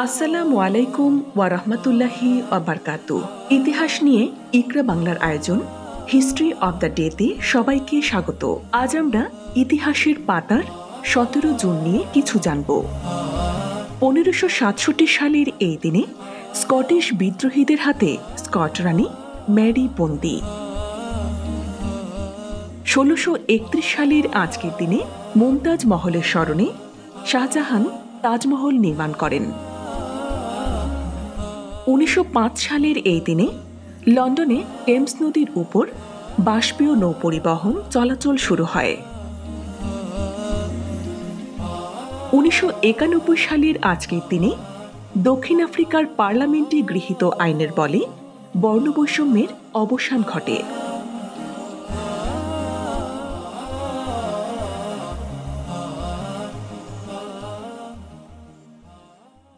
আসসালামু আলাইকুম ওয়া রাহমাতুল্লাহি ওয়া বারাকাতুহু। ইতিহাস নিয়ে ইকরা বাংলার আয়োজন হিস্ট্রি অব দ্য ডেতে সবাইকে স্বাগত। আজ আমরা ইতিহাসের পাতার ১৭ জুন নিয়ে কিছু জানব। ১৫৬৭ সালের এই দিনে স্কটিশ বিদ্রোহীদের হাতে স্কট রানী ম্যারি বন্দী। ১৬৩১ সালের আজকের দিনে মুমতাজ মহলের স্মরণে শাহজাহান তাজমহল নির্মাণ করেন। ১৯০৫ সালের এই দিনে লন্ডনে টেমস নদীর উপর বাষ্পীয় নৌপরিবহন চলাচল শুরু হয়। ১৯৯১ সালের আজকের দিনে দক্ষিণ আফ্রিকার পার্লামেন্টে গৃহীত আইনের বলে বর্ণবৈষম্যের অবসান ঘটে।